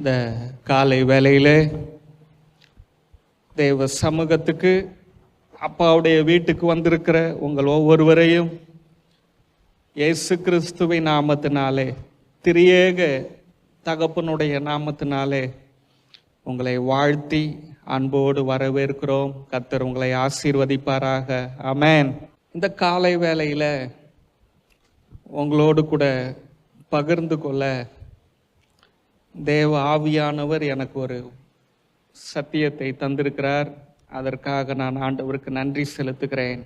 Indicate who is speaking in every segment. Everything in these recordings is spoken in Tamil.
Speaker 1: இந்த காலை வேளையிலே தேவ சமூகத்துக்கு அப்பாவுடைய வீட்டுக்கு வந்திருக்கிற உங்கள் ஒவ்வொருவரையும் இயேசு கிறிஸ்துவின் நாமத்தினாலே, திரியேக தகப்பனுடைய நாமத்தினாலே உங்களை வாழ்த்தி அன்போடு வரவேற்கிறோம். கர்த்தர் உங்களை ஆசீர்வதிப்பாராக. ஆமென். இந்த காலை வேளையில உங்களோடு கூட பகிர்ந்து கொள்ள தேவ ஆவியானவர் எனக்கு ஒரு சத்தியத்தை தந்திருக்கிறார். அதற்காக நான் ஆண்டவருக்கு நன்றி செலுத்துகிறேன்.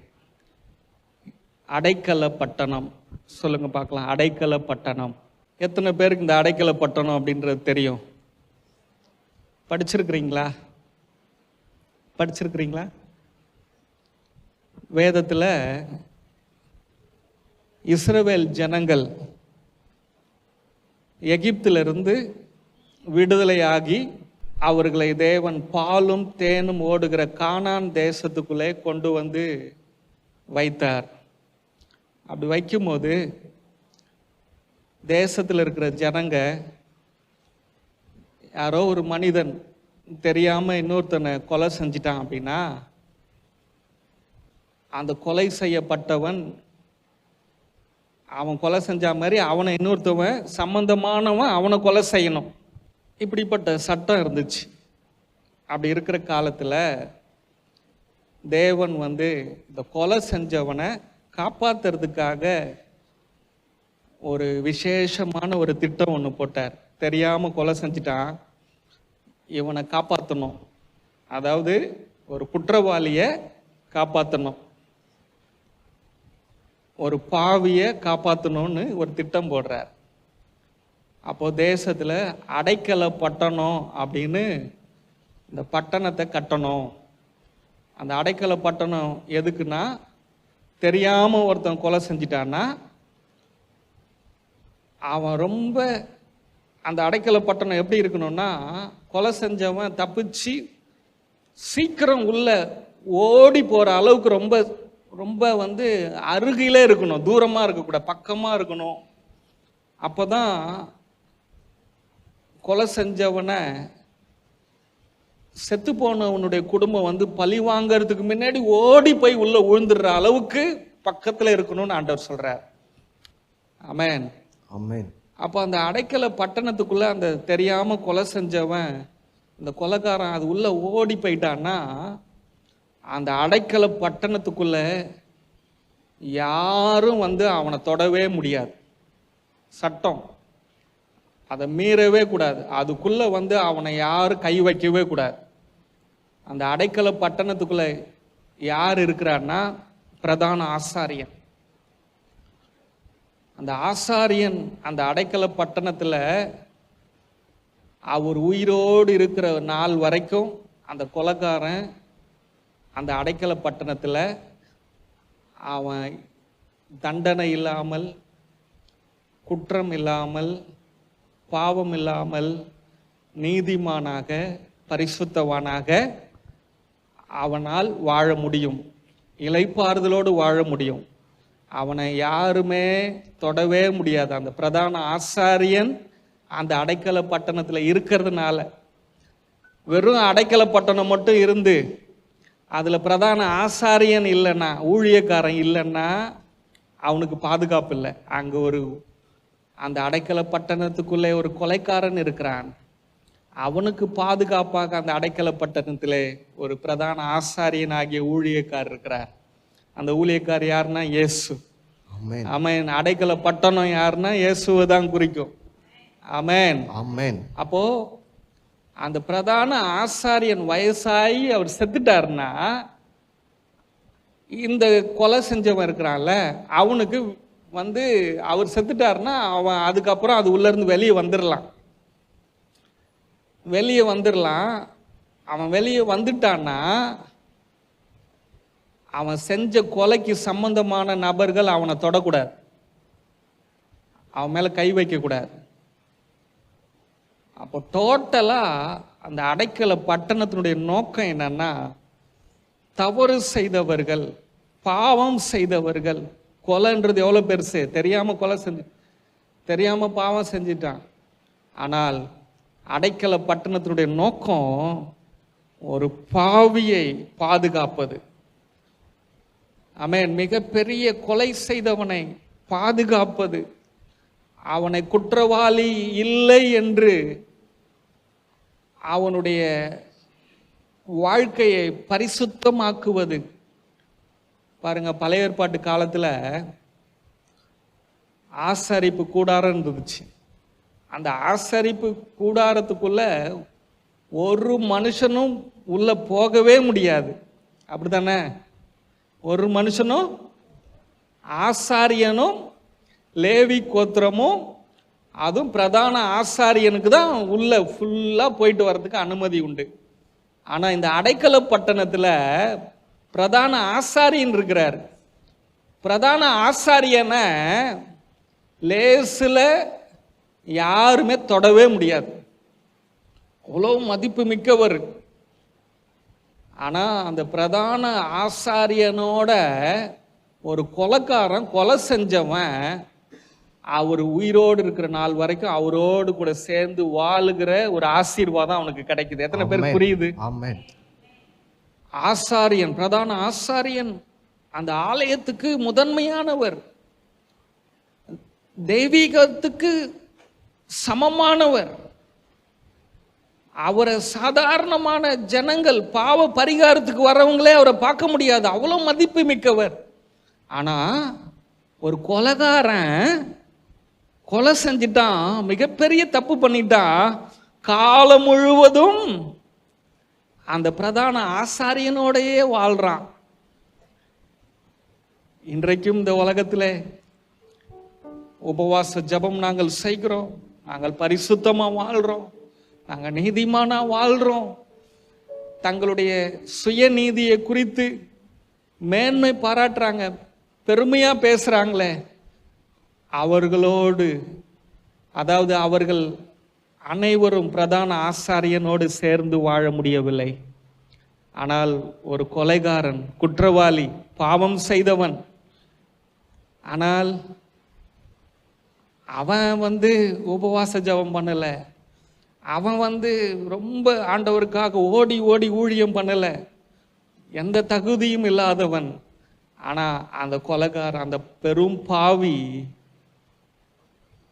Speaker 1: அடைக்கல பட்டணம், சொல்லுங்க பார்க்கலாம். அடைக்கல பட்டணம். எத்தனை பேருக்கு இந்த அடைக்கல பட்டணம் அப்படின்றது தெரியும்? படிச்சிருக்கிறீங்களா? வேதத்தில் இஸ்ரவேல் ஜனங்கள் எகிப்திலிருந்து விடுதலையாகி அவர்களை தேவன் பாலும் தேனும் ஓடுகிற கானான் தேசத்துக்குள்ளே கொண்டு வந்து வைத்தார். அப்படி வைக்கும்போது தேசத்தில் இருக்கிற ஜனங்க, யாரோ ஒரு மனிதன் தெரியாமல் இன்னொருத்தனை கொலை செஞ்சிட்டான் அப்படின்னா, அந்த கொலை செய்யப்பட்டவன் அவன் கொலை செஞ்ச மாதிரி அவனை இன்னொருத்தவன் சம்பந்தமானவன் அவனை கொலை செய்யணும். இப்படிப்பட்ட சட்டம் இருந்துச்சு. அப்படி இருக்கிற காலத்தில் தேவன் இந்த கொலை செஞ்சவனை காப்பாற்றுறதுக்காக ஒரு விசேஷமான ஒரு திட்டம் ஒன்று போட்டார். தெரியாமல் கொலை செஞ்சிட்டான், இவனை காப்பாற்றணும். அதாவது ஒரு குற்றவாளியை காப்பாற்றணும், ஒரு பாவியை காப்பாற்றணும்னு ஒரு திட்டம் போடுறார். அப்போ தேசத்தில் அடைக்கல பட்டணம் அப்படின்னு இந்த பட்டணத்தை கட்டணும். அந்த அடைக்கல பட்டணம் எதுக்குன்னா, தெரியாமல் ஒருத்தன் கொலை செஞ்சிட்டான்னா அவன் ரொம்ப, அந்த அடைக்கல பட்டணம் எப்படி இருக்கணும்னா, கொலை செஞ்சவன் தப்பிச்சு சீக்கிரம் உள்ள ஓடி போகிற அளவுக்கு ரொம்ப ரொம்ப அருகிலே இருக்கணும், தூரமாக இருக்கக்கூடாது, பக்கமாக இருக்கணும். அப்போ தான் கொலை செஞ்சவனை, செத்து போனவனுடைய குடும்பம் பழி வாங்கிறதுக்கு முன்னாடி ஓடி போய் உள்ள விழுந்துடுற அளவுக்கு பக்கத்தில் இருக்கணும்னு ஆண்டவர் சொல்றார். ஆமென், ஆமென். அப்போ அந்த அடைக்கல பட்டணத்துக்குள்ள அந்த தெரியாம கொலை செஞ்சவன், இந்த கொலைக்காரன் அது உள்ள ஓடி போயிட்டான்னா, அந்த அடைக்கல பட்டணத்துக்குள்ள யாரும் அவனை தொடவே முடியாது. சட்டம் அதை மீறவே கூடாது. அதுக்குள்ள அவனை யாரும் கை வைக்கவே கூடாது. அந்த அடைக்கல பட்டணத்துக்குள்ள யார் இருக்கிறான்னா, பிரதான ஆசாரியன். அந்த ஆசாரியன் அந்த அடைக்கல பட்டணத்தில் அவர் உயிரோடு இருக்கிற நாள் வரைக்கும் அந்த கொலைக்காரன் அந்த அடைக்கல பட்டணத்தில் அவன் தண்டனை இல்லாமல், குற்றம் இல்லாமல், பாவம் இல்லாமல், நீதிமானாக, பரிசுத்தவானாக அவனால் வாழ முடியும். இளைப்பாறுதலோடு வாழ முடியும். அவனை யாருமே தொடவே முடியாது. அந்த பிரதான ஆசாரியன் அந்த அடைக்கல பட்டணத்தில் இருக்கிறதுனால, வெறும் அடைக்கல பட்டணம் மட்டும் இருந்து அதில் பிரதான ஆசாரியன் இல்லைன்னா, ஊழியக்காரன் இல்லைன்னா அவனுக்கு பாதுகாப்பு இல்லை. அங்கே அந்த அடைக்கல பட்டணத்துக்குள்ளே ஒரு கொலைக்காரன் இருக்கிறான். அவனுக்கு பாதுகாப்பாக அந்த அடைக்கல பட்டணத்திலே ஒரு பிரதான ஆசாரியன் ஆகிய ஊழியக்காரர் இருக்கிறார். அந்த ஊழியக்கார் யாருன்னா இயேசு. ஆமென். அடைக்கல பட்டணம் யாருன்னா இயேசுவை தான் குறிக்கும். ஆமென், ஆமென். அப்போ அந்த பிரதான ஆசாரியன் வயசாகி அவர் செத்துட்டாருன்னா, இந்த கொலை செஞ்சவன் இருக்கிறான்ல, அவனுக்கு அவர் செத்துட்டாருன்னா அவன் அதுக்கப்புறம் அது உள்ள இருந்து வெளியே வந்துடலாம். அவன் வெளியே வந்துட்டான்னா, அவன் செஞ்ச கொலைக்கு சம்பந்தமான நபர்கள் அவனை தொடக்கூடாது, அவன் மேல கை வைக்கக்கூடாது. அப்போ டோட்டலா அந்த அடைக்கல பட்டணத்தினுடைய நோக்கம் என்னன்னா, தவறு செய்தவர்கள், பாவம் செய்தவர்கள். கொலைன்றது எவ்வளோ பெருசு, தெரியாமல் கொலை தெரியாமல் பாவம் செஞ்சிட்டான். ஆனால் அடைக்கல பட்டணத்தினுடைய நோக்கம் ஒரு பாவியை பாதுகாப்பது. ஆமென். மிகப்பெரிய கொலை செய்தவனை பாதுகாப்பது, அவனை குற்றவாளி இல்லை என்று அவனுடைய வாழ்க்கையை பரிசுத்தமாக்குவது. பாருங்க, பழைய ஏற்பாட்டு காலத்துல ஆசரிப்பு கூடாரம் இருந்துச்சு. அந்த ஆசரிப்பு கூடாரத்துக்குள்ள ஒரு மனுஷனும் உள்ள போகவே முடியாது. அப்படித்தானே? ஒரு மனுஷனும், ஆசாரியனும் லேவி கோத்திரமும், அதுவும் பிரதான ஆசாரியனுக்கு தான் உள்ள ஃபுல்லா போயிட்டு வர்றதுக்கு அனுமதி உண்டு. ஆனா இந்த அடைக்கல பட்டணத்துல பிரதான ஆசாரியன் இருக்கிறார். பிரதான ஆசாரியனை லேசுல யாருமே தொடவே முடியாது. அவ்வளவு மதிப்பு மிக்கவர். ஆனா அந்த பிரதான ஆசாரியனோட ஒரு கொலைக்காரன் கொலை செஞ்சவன் அவர் உயிரோடு இருக்கிற நாள் வரைக்கும் அவரோடு கூட சேர்ந்து வாழுகிற ஒரு ஆசீர்வாதம் அவனுக்கு கிடைக்குது. எத்தனை பேர் புரியுது? ஆசாரியன், பிரதான ஆசாரியன் அந்த ஆலயத்துக்கு முதன்மையானவர், தெய்வீகத்துக்கு சமமானவர். அவரை சாதாரணமான ஜனங்கள், பாவ பரிகாரத்துக்கு வரவங்களே அவரை பார்க்க முடியாது, அவ்வளவு மதிப்பு மிக்கவர். ஆனா ஒரு கொலைகாரன் கொலை செஞ்சிட்டான், மிகப்பெரிய தப்பு பண்ணிட்டான், காலம் முழுவதும் அந்த பிரதான ஆசாரியனோடையே வாழ்றான். இன்றைக்கும் இந்த உலகத்தில் உபவாச ஜபம் நாங்கள் செய்கிறோம், நாங்கள் பரிசுத்தமா வாழ்றோம், நாங்கள் நீதிமானா வாழ்றோம். தங்களுடைய சுயநீதியை குறித்து மேன்மை பாராட்டுறாங்க, பெருமையா பேசுறாங்களே, அவர்களோடு, அதாவது அவர்கள் அனைவரும் பிரதான ஆசாரியனோடு சேர்ந்து வாழ முடியவில்லை. ஆனால் ஒரு கொலைகாரன், குற்றவாளி, பாவம் செய்தவன், ஆனால் அவன் உபவாச ஜபம் பண்ணல, அவன் ரொம்ப ஆண்டவருக்காக ஓடி ஓடி ஊழியம் பண்ணல, எந்த தகுதியும் இல்லாதவன். ஆனா அந்த கொலைகாரன், அந்த பெரும் பாவி,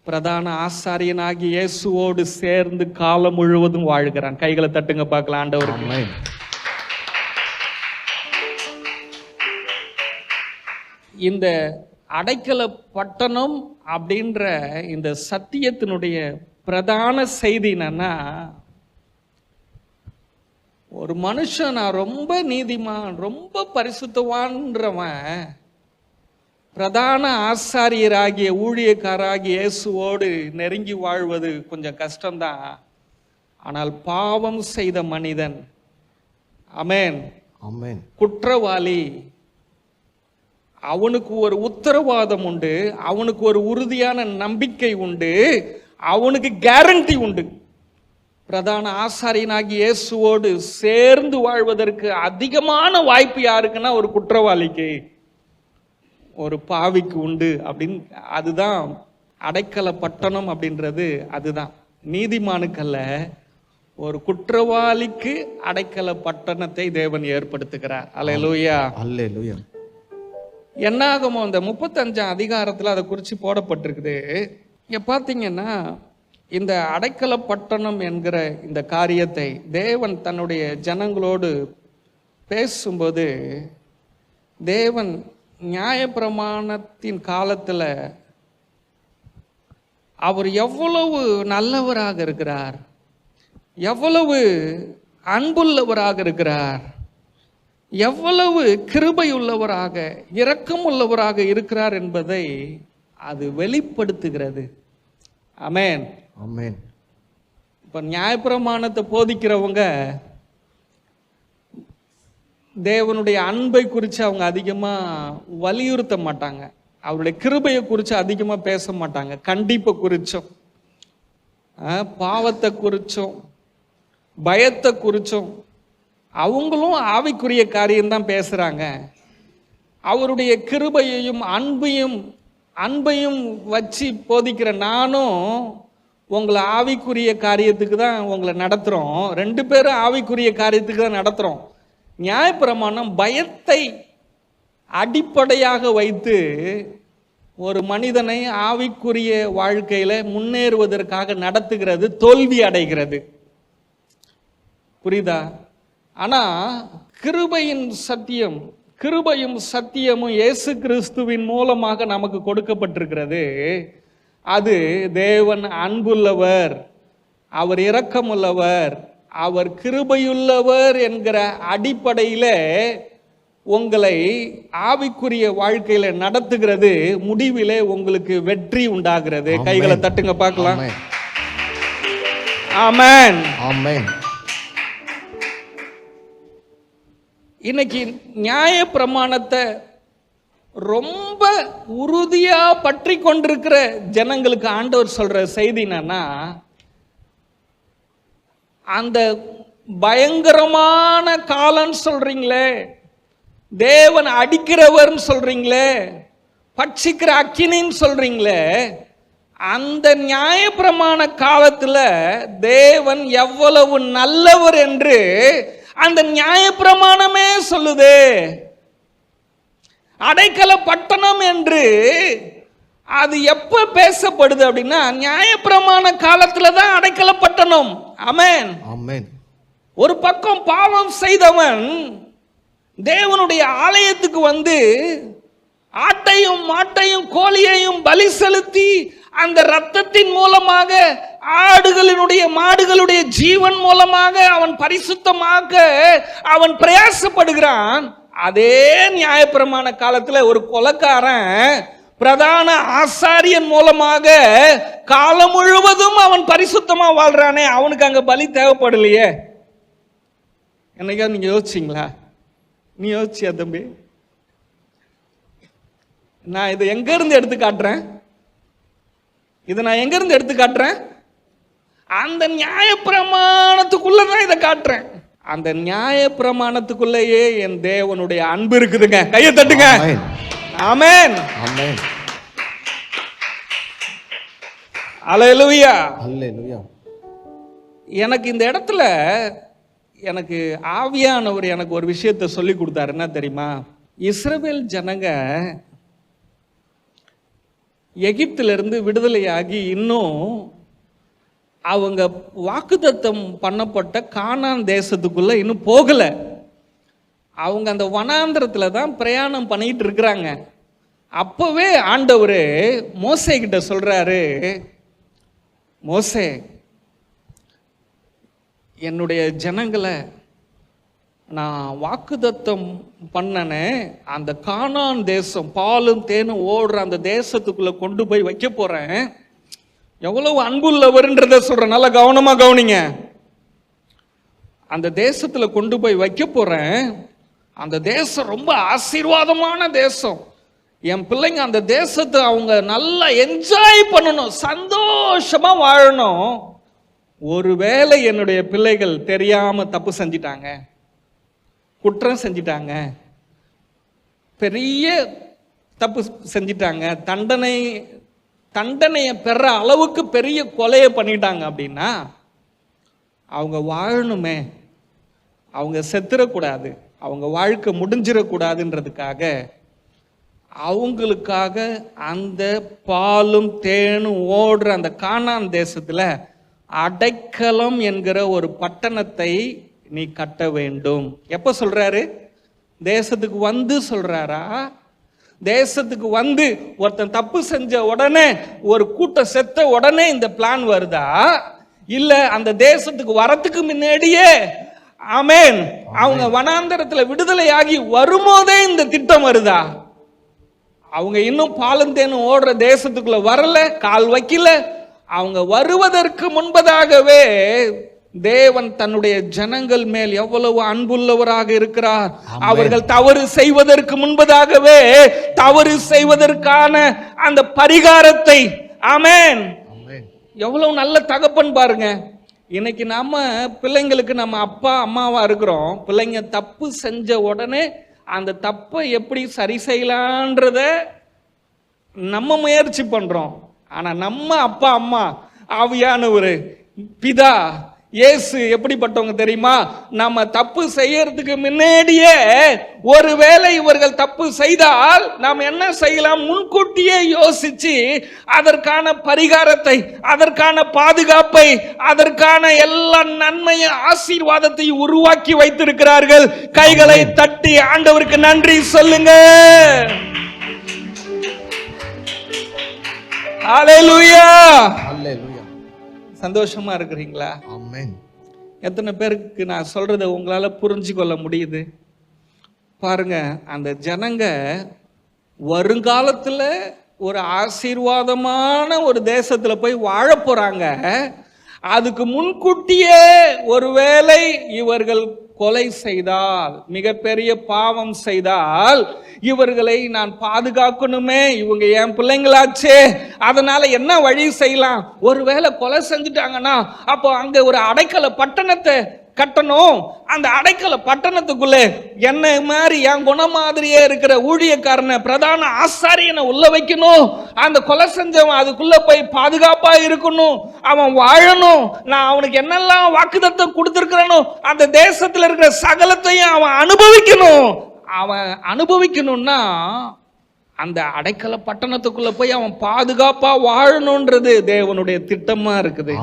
Speaker 1: பிரதான ஆசாரியனாகி இயேசுவோடு சேர்ந்து காலம் முழுவதும் வாழ்கிறான். கைகளை தட்டுங்க பார்க்கலாம் ஆண்டவருக்கு. இந்த அடைக்கல பட்டணம் அப்படின்ற இந்த சத்தியத்தினுடைய பிரதான செய்தி என்னன்னா, ஒரு மனுஷன் நான் ரொம்ப நீதிமான், ரொம்ப பரிசுத்தவான்றவன் பிரதான ஆசாரியராகிய ஊழியக்காராகிய இயேசுவோடு நெருங்கி வாழ்வது கொஞ்சம் கஷ்டம்தான். ஆனால் பாவம் செய்த மனிதன், ஆமென், ஆமென், குற்றவாளி, அவனுக்கு ஒரு உத்தரவாதம் உண்டு, அவனுக்கு ஒரு உறுதியான நம்பிக்கை உண்டு, அவனுக்கு கேரண்டி உண்டு. பிரதான ஆசாரியனாகி இயேசுவோடு சேர்ந்து வாழ்வதற்கு அதிகமான வாய்ப்பு யாருக்குன்னா ஒரு குற்றவாளிக்கு, ஒரு பாவிக்கு உண்டு. அப்படின்னு அதுதான் அடைக்கல பட்டணம் அப்படின்றது. அதுதான் நீதிமானுக்கல்ல, ஒரு குற்றவாளிக்கு அடைக்கல பட்டணத்தை தேவன் ஏற்படுத்துகிறார். அல்லேலூயா, அல்லேலூயா. என்னாகுமோ அந்த 35 அதிகாரத்தில் அதை குறித்து போடப்பட்டிருக்குது. இங்க பார்த்தீங்கன்னா, இந்த அடைக்கல பட்டணம் என்கிற இந்த காரியத்தை தேவன் தன்னுடைய ஜனங்களோடு பேசும்போது, தேவன் நியாயப்பிரமாணத்தின் காலத்தில் அவர் எவ்வளவு நல்லவராக இருக்கிறார், எவ்வளவு அன்புள்ளவராக இருக்கிறார், எவ்வளவு கிருபையுள்ளவராக இரக்கமுள்ளவராக இருக்கிறார் என்பதை அது வெளிப்படுத்துகிறது. ஆமென், ஆமென். இப்ப நியாயப்பிரமாணத்தை போதிக்கிறவங்க தேவனுடைய அன்பை குறித்து அவங்க அதிகமா வலியுறுத்த மாட்டாங்க, அவருடைய கிருபையை குறித்து அதிகமா பேச மாட்டாங்க. கண்டிப்பை குறிச்சும், பாவத்தை குறிச்சும், பயத்தை குறிச்சும் அவங்களும் ஆவிக்குரிய காரியம்தான் பேசுறாங்க. அவருடைய கிருபையையும் அன்பையும் வச்சு போதிக்கிற நானும் உங்களை ஆவிக்குரிய காரியத்துக்கு தான் உங்களை நடத்துகிறோம். 2 பேரும் ஆவிக்குரிய காரியத்துக்கு தான் நடத்துகிறோம். நியாயப்பிரமாணம் பயத்தை அடிப்படையாக வைத்து ஒரு மனிதனை ஆவிக்குரிய வாழ்க்கையில் முன்னேறுவதற்காக நடத்துகிறது, தோல்வி அடைகிறது. புரியுதா? ஆனால் கிருபையும் சத்தியமும் இயேசு கிறிஸ்துவின் மூலமாக நமக்கு கொடுக்கப்பட்டிருக்கிறது. அது தேவன் அன்புள்ளவர், அவர் இரக்கமுள்ளவர், அவர் கிருபையுள்ளவர் என்கிற அடிப்படையில் உங்களை ஆவிக்குரிய வாழ்க்கையில நடத்துகிறது. முடிவிலே உங்களுக்கு வெற்றி உண்டாகிறது. கைகளை தட்டுங்க பார்க்கலாம். ஆமென், ஆமென். இன்னைக்கு நியாய பிரமாணத்தை ரொம்ப உறுதியா பற்றி கொண்டிருக்கிற ஜனங்களுக்கு ஆண்டவர் சொல்ற செய்தி என்னன்னா, அந்த பயங்கரமான காலம்னு சொல்றீங்களே, தேவன் அடிக்கிறவர்னு சொல்றீங்களே, பட்சிக்கிற அக்கினின்னு சொல்றீங்களே, அந்த நியாயப்பிரமாண காலத்துல தேவன் எவ்வளவு நல்லவர் என்று அந்த நியாயப்பிரமாணமே சொல்லுது. அடைக்கல பட்டணம் என்று அது எப்ப பேசப்படுது அப்படின்னா, நியாயப்பிரமாண காலத்துல தான் அடைக்கல பட்டணம். ஆமென், ஆமென். ஒரு பக்கம் பாவம் செய்தவன் தேவனுடைய ஆலயத்துக்கு வந்து ஆட்டையும் மாட்டையும் கோழியையும் பலி செலுத்தி அந்த இரத்தத்தின் மூலமாக ஆடுகளினுடைய மாடுகளுடைய ஜீவன் மூலமாக அவன் பரிசுத்தமாக அவன் பிரயாசப்படுகிறான். அதே நியாயப்பிரமாண காலத்துல ஒரு கொலைக்காரன் பிரதான ஆசாரியன் மூலமாக காலம் முழுவதும் அவன் பரிசுத்தமா வாழ்றானே, அவனுக்கு அங்க பலி தேவைப்படலையே. என்னைக்கா நீங்க யோசிச்சிங்களா? நீ யோசிச்சியா தம்பி? நான் இதை எங்க இருந்து எடுத்து காட்டுறேன்? அந்த நியாயப்பிரமாணத்துக்குள்ளதான் இதை காட்டுறேன். அந்த நியாயப்பிரமாணத்துக்குள்ளேயே என் தேவனுடைய அன்பு இருக்குதுங்க. கையை தட்டுங்க. ஆமென், ஆமென். அல்லேலூயா, அல்லேலூயா. எனக்கு இந்த இடத்துல எனக்கு ஆவியானவர் எனக்கு ஒரு விஷயத்தை சொல்லி கொடுத்தாரு. என்ன தெரியுமா? இஸ்ரவேல் ஜனங்க எகிப்திலிருந்து விடுதலையாகி இன்னும் அவங்க வாக்குத்தத்தம் பண்ணப்பட்ட கானான் தேசத்துக்குள்ள இன்னும் போகல. அவங்க அந்த வனாந்திரத்துல தான் பிரயாணம் பண்ணிட்டு இருக்கிறாங்க. அப்பவே ஆண்டவர் மோசே கிட்ட சொல்றாரு, மோசே, என்னுடைய ஜனங்களை நான் வாக்குத்தத்தம் பண்ணனே அந்த கானான் தேசம், பாலும் தேனும் ஓடுற அந்த தேசத்துக்குள்ள கொண்டு போய் வைக்க போறேன். எவ்வளவு அன்புள்ளவர்ன்றத சொல்ற, நல்லா கவனமா கவனிங்க. அந்த தேசத்துல கொண்டு போய் வைக்க போறேன். அந்த தேசம் ரொம்ப ஆசீர்வாதமான தேசம். என் பிள்ளைங்க அந்த தேசத்தை அவங்க நல்லா என்ஜாய் பண்ணணும், சந்தோஷமா வாழணும். ஒருவேளை என்னுடைய பிள்ளைகள் தெரியாம தப்பு செஞ்சிட்டாங்க, குற்றம் செஞ்சிட்டாங்க, பெரிய தப்பு செஞ்சிட்டாங்க, தண்டனையை பெற அளவுக்கு பெரிய கொலையை பண்ணிட்டாங்க அப்படின்னா அவங்க வாழணுமே, அவங்க செத்துறக்கூடாது, அவங்க வாழ்க்கை முடிஞ்சிடக்கூடாதுன்றதுக்காக அவங்களுக்காக அந்த பாலும் தேனும் ஓடுற அந்த கானான் தேசத்துல அடைக்கலம் என்கிற ஒரு பட்டணத்தை நீ கட்ட வேண்டும். எப்ப சொல்றாரு? தேசத்துக்கு வந்து சொல்றாரா? தேசத்துக்கு வந்து ஒருத்தன் தப்பு செஞ்ச உடனே, ஒரு கூட்டம் செத்த உடனே இந்த பிளான் வருதா? இல்ல அந்த தேசத்துக்கு வரத்துக்கு முன்னாடியே, ஆமென், அவங்க வனாந்தரத்துல விடுதலையாகி வரும்போதே இந்த திட்டம் வருதா? அவங்க இன்னும் பாலந்தேனும் ஓடுற தேசத்துக்குள்ள வரல, கால் வைக்கல. அவங்க வருவதற்கு முன்பதாகவே தேவன் தன்னுடைய ஜனங்கள் மேல் எவ்வளவு அன்புள்ளவராக இருக்கிறார். அவர்கள் தவறு செய்வதற்கு முன்பதாகவே தவறு செய்வதற்கான அந்த பரிகாரத்தை, ஆமென், எவ்வளவு நல்ல தகப்பன் பாருங்க. இன்னைக்கு நம்ம பிள்ளைங்களுக்கு நம்ம அப்பா அம்மாவா இருக்கிறோம். பிள்ளைங்க தப்பு செஞ்ச உடனே அந்த தப்பை எப்படி சரி செய்யலான்றத நம்ம முயற்சி பண்றோம். ஆனா நம்ம அப்பா அம்மா ஆவியானவர் பிதா இயேசு எப்படிப்பட்டவங்க தெரியுமா? நம்ம தப்பு செய்யறதுக்கு முன்னாடியே ஒருவேளை இவர்கள் தப்பு செய்தால் நாம் என்ன செய்யலாம் முன்கூட்டியே யோசிச்சு அதற்கான பரிகாரத்தை, அதற்கான பாதுகாப்பை, அதற்கான எல்லா நன்மையும் ஆசீர்வாதத்தையும் உருவாக்கி வைத்திருக்கிறார்கள். கைகளை தட்டி ஆண்டவருக்கு நன்றி சொல்லுங்க. ஹல்லேலூயா. ஹல்லேலூயா. சந்தோஷமா இருக்கிறீங்களா? ஆமென். எத்தனை பேருக்கு நான் சொல்றதை உங்களால புரிஞ்சு கொள்ள முடியுது? பாருங்க, அந்த ஜனங்க வருங்காலத்துல ஒரு ஆசீர்வாதமான ஒரு தேசத்துல போய் வாழ போறாங்க. அதுக்கு முன்கூட்டியே ஒருவேளை இவர்கள் கொலை செய்தால், மிகப்பெரிய பாவம் செய்தால், இவர்களை நான் பாதுகாக்கணுமே, இவங்க என் பிள்ளைங்களாச்சே, அதனால என்ன வழி செய்யலாம்? ஒருவேளை கொலை செஞ்சுட்டாங்கன்னா அப்போ அங்க ஒரு அடைக்கல பட்டணத்தை கட்டணும். அந்த அடைக்கல பட்டணத்துக்குள்ள என்ன மாதிரி என் குண மாதிரியே இருக்கிற ஊழியக்காரனை, பிரதான ஆசாரியனை உள்ள வைக்கணும். அந்த கொலை செஞ்சவன் அதுக்குள்ள போய் பாதுகாப்பா இருக்கணும், அவன் வாழணும். நான் அவனுக்கு என்னெல்லாம் வாக்குத்தத்தம் கொடுத்திருக்கிறேனோ அந்த தேசத்துல இருக்கிற சகலத்தையும் அவன் அனுபவிக்கணும். அவன் அனுபவிக்கணும்னா அந்த அடைக்கல பட்டணத்துக்குள்ள போய் அவன் பாதுகாப்பா வாழணும்ன்றது தேவனுடைய திட்டமா இருக்குது.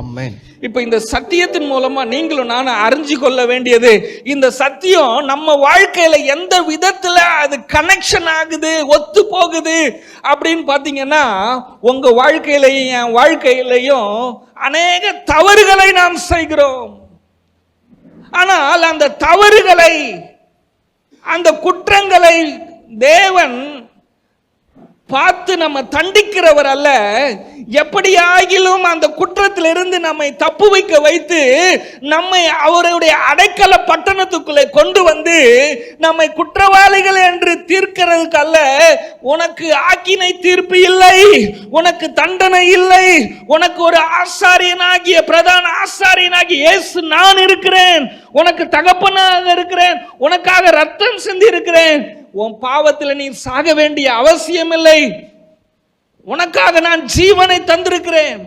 Speaker 1: இப்ப இந்த சத்தியத்தின் மூலமா நீங்களும் நானும் அறிஞ்சு கொள்ள வேண்டியது, இந்த சத்தியம் நம்ம வாழ்க்கையில எந்த விதத்துல அது கனெக்ஷன் ஆகுது, ஒத்து போகுது அப்படின்னு பாத்தீங்கன்னா, உங்க வாழ்க்கையிலையும் என் வாழ்க்கையிலையும் அநேக தவறுகளை நாம் செய்கிறோம். ஆனால் அந்த தவறுகளை, அந்த குற்றங்களை தேவன் பார்த்து நம்ம தண்டிக்கிறவர் அல்ல. எப்படியாகிலும் அந்த குற்றத்திலிருந்து நம்மை தப்பு வைக்க வைத்து நம்மை அவருடைய அடைக்கல பட்டணத்துக்குள்ளே கொண்டு வந்து நம்மை குற்றவாளிகள் என்று தீர்க்கிறதுக்கு அல்ல. உனக்கு ஆக்கினை தீர்ப்பு இல்லை, உனக்கு தண்டனை இல்லை, உனக்கு ஒரு ஆசாரியனாகிய, பிரதான ஆசாரியனாகிய இயேசு நான் இருக்கிறேன், உனக்கு தகப்பனாக இருக்கிறேன், உனக்காக ரத்தம் சிந்தி இருக்கிறேன், உன் பாவத்தில் நீ சாக வேண்டிய அவசியம் இல்லை, உனக்காக நான் ஜீவனை தந்திருக்கிறேன்,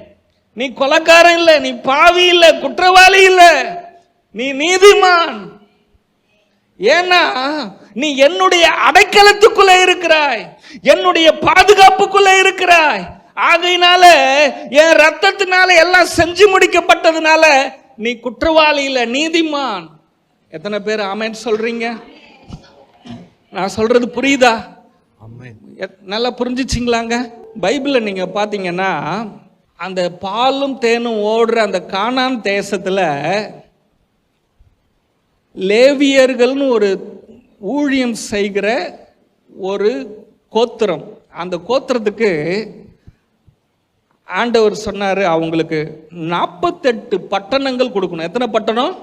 Speaker 1: நீ கொலைக்காரன் இல்லை, நீ பாவி இல்லை, குற்றவாளி இல்லை, நீ நீதிமான். ஏன்னா நீ என்னுடைய அடைக்கலத்துக்குள்ள இருக்கிறாய், என்னுடைய பாதுகாப்புக்குள்ள இருக்கிறாய். ஆகையினால என் ரத்தத்தினால எல்லாம் செஞ்சு முடிக்கப்பட்டதுனால நீ குற்றவாளி இல்லை, நீதிமான். எத்தனை பேர் ஆமென் சொல்றீங்க? நான் சொல்றது புரியுதா? நல்லா புரிஞ்சுச்சிங்களாங்க? பைபிள்ல நீங்க பாத்தீங்கன்னா, அந்த பாலும் தேனும் ஓடுற அந்த கானான் தேசத்துல லேவியர்கள்னு ஒரு ஊழியம் செய்கிற ஒரு கோத்திரம், அந்த கோத்திரத்துக்கு ஆண்டவர் சொன்னாரு அவங்களுக்கு 48 பட்டணங்கள் கொடுக்கணும். எத்தனை பட்டணம்?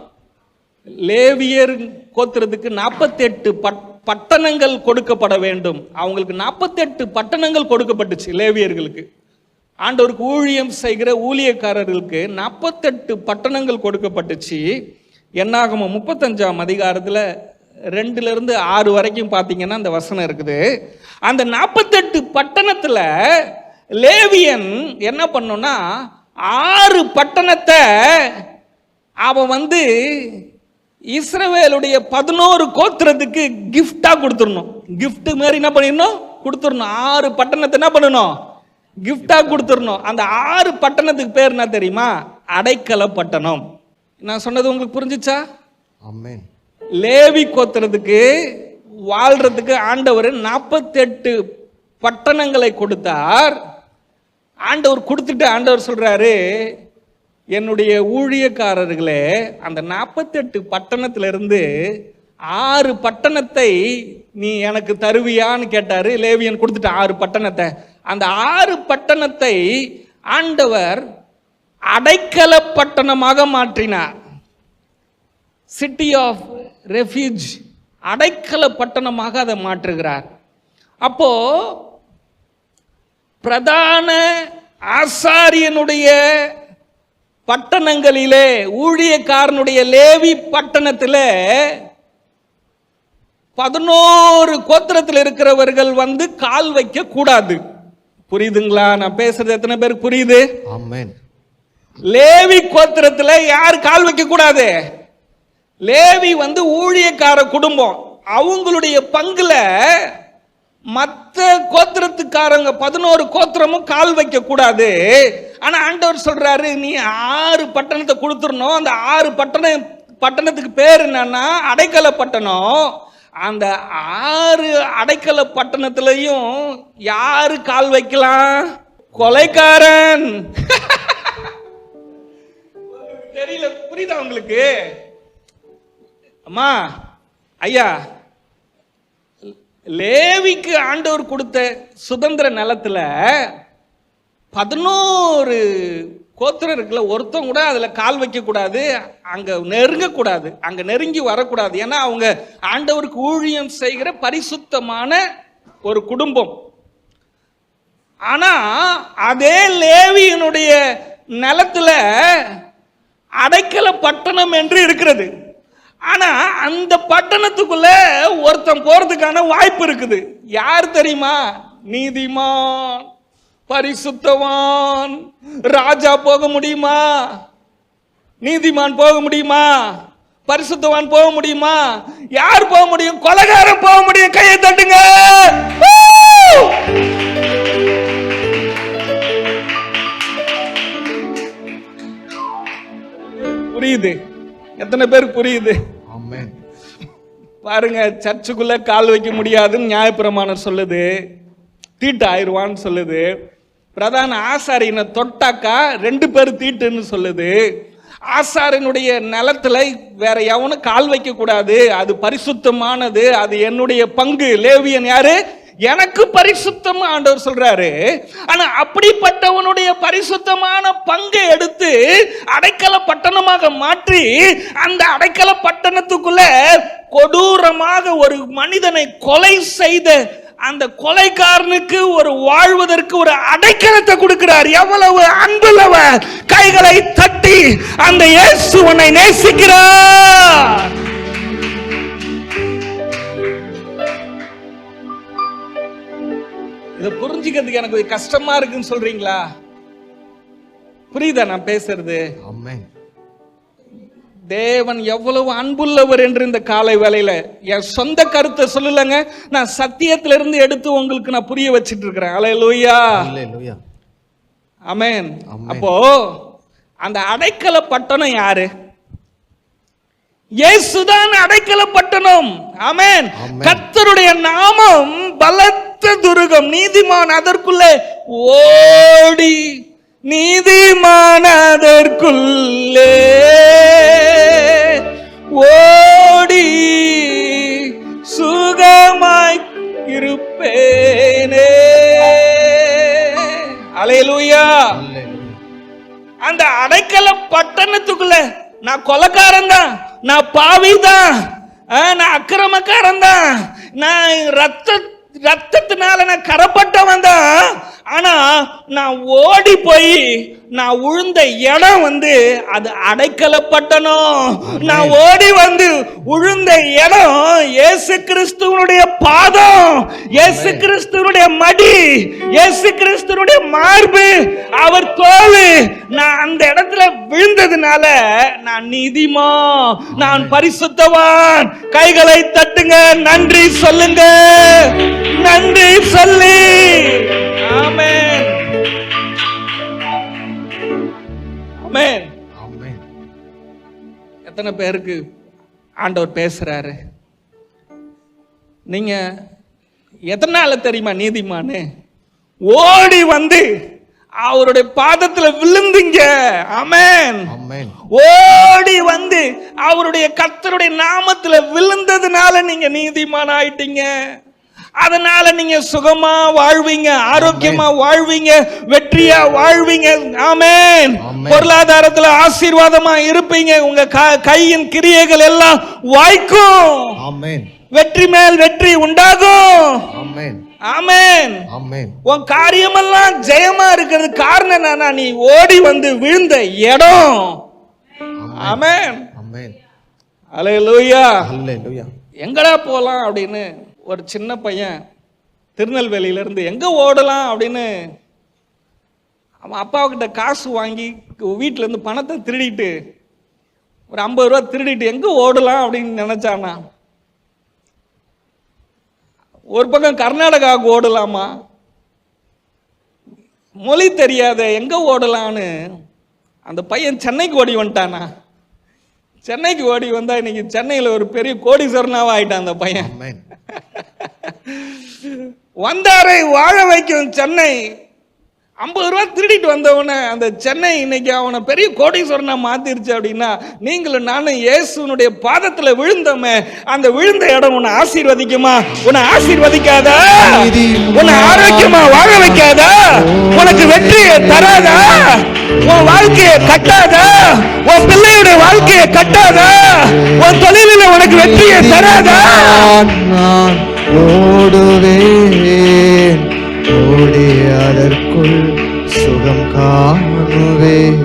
Speaker 1: லேவியர் கோத்திரத்துக்கு 48 பட்டணங்கள் கொடுக்கப்பட வேண்டும். அவங்களுக்கு 48 பட்டணங்கள் கொடுக்கப்பட்டுச்சு லேவியர்களுக்கு. ஆண்டவருக்கு ஊழியம் செய்கிற ஊழியக்காரர்களுக்கு 48 பட்டணங்கள் கொடுக்கப்பட்டுச்சு. என்னாகமம் 35ஆம் அதிகாரத்தில் 2-6 வரைக்கும் பார்த்தீங்கன்னா அந்த வசனம் இருக்குது. அந்த 48 பட்டணத்தில் லேவியன் என்ன பண்ணோம்னா 6 பட்டணத்தை அவன் இஸ்ரவேலுடைய 11 கோத்திரத்துக்கு கிஃப்டா கொடுத்துடணும். கிஃப்ட் மாதிரி என்ன பண்ணிடணும்? கொடுத்துடணும். 6 பட்டணத்தை என்ன பண்ணணும்? கிஃப்டா கொடுத்துடணும். அந்த 6 பட்டணத்துக்கு பேர் என்ன தெரியுமா? அடைக்கல பட்டணம். நான் சொன்னது உங்களுக்கு புரிஞ்சுச்சா? ஆமென். லேவி கோத்திரத்துக்கு வாழ்றதுக்கு ஆண்டவர் 48 பட்டணங்களை கொடுத்தார். ஆண்டவர் கொடுத்துட்டு ஆண்டவர் சொல்றாரு, என்னுடைய ஊழியக்காரர்களே, அந்த 48 பட்டணத்திலிருந்து 6 பட்டணத்தை நீ எனக்கு தருவியான்னு கேட்டாரு. லேவியன் கொடுத்துட்டு 6 பட்டணத்தை, அந்த 6 பட்டணத்தை ஆண்டவர் அடைக்கல பட்டணமாக மாற்றினார். சிட்டி ஆஃப் ரெஃப்யூஜ், அடைக்கல பட்டணமாக அதை மாற்றுகிறார். அப்போ பிரதான ஆசாரியனுடைய பட்டணங்களிலே, ஊழியக்காரனுடைய லேவி பட்டணத்திலே 11 கோத்திரத்தில் இருக்கிறவர்கள் கால் வைக்க கூடாது. புரியுதுங்களா நான் பேசுறது? எத்தனை பேருக்கு புரியுது? ஆமென். லேவி கோத்திரத்துல யார் கால் வைக்க கூடாது? லேவி ஊழியக்கார குடும்பம். அவங்களுடைய பங்குல மற்ற கோத்திரத்துக்காரங்க 11 கோத்திரமும் கால் வைக்க கூடாது. ஆனா ஆண்டவர் சொல்றாரு, நீ 6 பட்டணத்தை கொடுத்துடணும். அந்த 6 பட்டணத்துக்கு பேர் என்னன்னா அடைக்கல பட்டணம். அந்த 6 அடைக்கல பட்டணத்திலையும் யாரு கால் வைக்கலாம்? கொலைக்காரன். தெரியல, புரியுதா உங்களுக்கு? அம்மா ஐயா, லேவிக்கு ஆண்டவர் கொடுத்த சுதந்திர நிலத்துல 11 கோத்திரம் இருக்குல்ல, ஒருத்தம் கூட அதுல கால் வைக்க கூடாது, அங்க நெருங்க கூடாது, அங்க நெருங்கி வரக்கூடாது. ஏன்னா அவங்க ஆண்டவருக்கு ஊழியம் செய்கிற பரிசுத்தமான ஒரு குடும்பம். ஆனா அதே லேவியினுடைய நிலத்துல அடைக்கல பட்டணம் என்று இருக்கிறது. ஆனா அந்த பட்டணத்துக்குள்ள ஒருத்தன் போறதுக்கான வாய்ப்பு இருக்குது. யார் தெரியுமா? நீதிமான், பரிசுத்தவான். ராஜா போக முடியுமா? நீதிமான் போக முடியுமா? பரிசுத்தவான் போக முடியுமா? யார் போக முடியும்? கொலைகாரன் போக முடியும். கையை தட்டுங்க. புரியுது? எத்தனை பேர் புரியுது? பாருங்க, சர்ச்சுக்குள்ள கால் வைக்க முடியாதுன்னு நியாயப்பிரமாணம் சொல்லுது. தீட்டு ஆயிடுவான்னு சொல்லுது. பிரதான ஆசாரியனை தொட்டாக்கா 2 பேர் தீட்டுன்னு சொல்லுது. ஆசாரியனுடைய நிலத்துல வேற எவனும் கால் வைக்க கூடாது, அது பரிசுத்தமானது, அது என்னுடைய பங்கு. லேவியன் யாரு? எனக்கு பரிசுத்தம் ஆண்டவர் சொல்றாரு. ஆனா அப்படிப்பட்டவனுடைய பரிசுத்தமான பங்கை எடுத்து அடைக்கல பட்டணமாக மாற்றி அந்த அடைக்கல பட்டணத்துக்குள்ள கொடூரமாக ஒரு மனிதனை கொலை செய்த அந்த கொலைக்காரனுக்கு ஒரு வாழ்வதற்கு ஒரு அடைக்கலத்தை கொடுக்கிறார். எவ்வளவு அன்புள்ளவர்! கைகளை தட்டி அந்த இயேசு உன்னை நேசிக்கிறார். இதை புரிஞ்சுக்கிறதுக்கு எனக்கு கஷ்டமா இருக்குன்னு சொல்றீங்களா? புரியுதா நான் பேசுறது? தேவன் எவ்வளவு அன்புள்ளவர் என்று இந்த காலை வேளையில என் சொந்த கருத்தை சொல்லலங்க, நான் சத்தியத்துல இருந்து எடுத்து உங்களுக்கு நான் புரிய வச்சிட்டு இருக்கிறேன். அல்லேலூயா, அல்லேலூயா, ஆமென். அப்போ அந்த அடைக்கல பட்டணம் யாரு? இயேசுதான் அடைக்கல பட்டணம். ஆமென். கர்த்தருடைய நாமம் பலத்த துருகம். நீதிமான் அதற்குள்ளே ஓடி, நீதிமான் அதற்குள்ளே ஓடி சுகமாய் இருப்பேனே. அல்லேலூயா. அந்த அடைக்கல பட்டணத்துக்குள்ள நான் கொலைக்காரன் தான், நான் பாவி தான், நான் அக்கிரமக்காரன் தான், நான் ரத்தத்தினால நான் கரப்பட்டவன் தான். ஆனா நான் ஓடி போய் நான் விழுந்த இடம் அது அடைக்கல பட்டணம். நான் ஓடி விழுந்த இடம் இயேசு கிறிஸ்துவனுடைய பாதம், இயேசு கிறிஸ்துவனுடைய மடி, இயேசு கிறிஸ்துவனுடைய மார்பு, அவர் தோல். நான் அந்த இடத்துல விழுந்ததுனால நான் நீதிமான், நான் பரிசுத்தவான். கைகளை தட்டுங்க, நன்றி சொல்லுங்க, நன்றி சொல்லி. ஆமென், ஆமென், ஆமென். எத்தனை பேருக்கு ஆண்டவர் பேசுறாரு? நீங்க எதனால தெரியுமா நீதிமானு? ஓடி அவருடைய பாதத்துல விழுந்தீங்க. ஆமென், ஆமென். ஓடி அவருடைய கர்த்தருடைய நாமத்துல விழுந்ததுனால நீங்க நீதிமான் ஆயிட்டீங்க. அதனால நீங்க சுகமா வாழ்வீங்க, ஆரோக்கியமா வாழ்வீங்க, வெற்றியா வாழ்வீங்க. ஆமென். பொருளாதாரத்துல ஆசீர்வாதமா இருப்பீங்க. உங்க கையின் கிரியைகள் எல்லாம் வாய்க்கும். ஆமென். வெற்றி மேல் வெற்றி உண்டாகும். ஆமென், ஆமென், ஆமென். உன் காரியமெல்லாம் ஜெயமா இருக்கிறது காரணம் என்னன்னா நீ ஓடி விழுந்த இடம். ஆமென், ஆமென். அல்லேலூயா, அல்லேலூயா. எங்கடா போலாம் அப்படின்னு ஒரு சின்ன பையன் திருநெல்வேலியில இருந்து எங்க ஓடலாம் அப்படின்னு அவன் அப்பாவுக்கிட்ட காசு வாங்கி வீட்டிலேருந்து பணத்தை திருடிட்டு ஒரு 50 ரூபா திருடிட்டு எங்கே ஓடலாம் அப்படின்னு நினச்சானா. ஒரு பக்கம் கர்நாடகாவுக்கு ஓடலாமா, மொழி தெரியாத எங்கே ஓடலான்னு அந்த பையன் சென்னைக்கு ஓடி வந்துட்டானா. சென்னைக்கு ஓடி வந்தா இன்னைக்கு சென்னையில் ஒரு பெரிய கோடீஸ்வரனாவா ஆயிட்டான் அந்த பையன். வந்தாரை வாழ வைக்கும் சென்னை. 50 ரூபா திருடிட்டு வந்தவன அந்த சென்னை இன்னைக்கு அவனை பெரிய கோடீஸ்வரனா மாத்திருச்சு. அப்படின்னா நீங்களும் நானும் இயேசுனுடைய பாதத்துல விழுந்தோமே, அந்த விழுந்த இடம் உன்னை ஆசீர்வதிக்குமா? உன்னை ஆசீர்வதிக்காதா? உன்னை ஆரோக்கியமா வாழ வைக்காதா? உனக்கு வெற்றியை தராதா? உன் வாழ்க்கையை கட்டாதா? உன் பிள்ளையுடைய வாழ்க்கையை கட்டாதா? உன் தொழிலில் உனக்கு வெற்றியை தராதா?
Speaker 2: நான் ஓடுவேன், ஓடி அதற்குள் சுகம் காணுவேன்.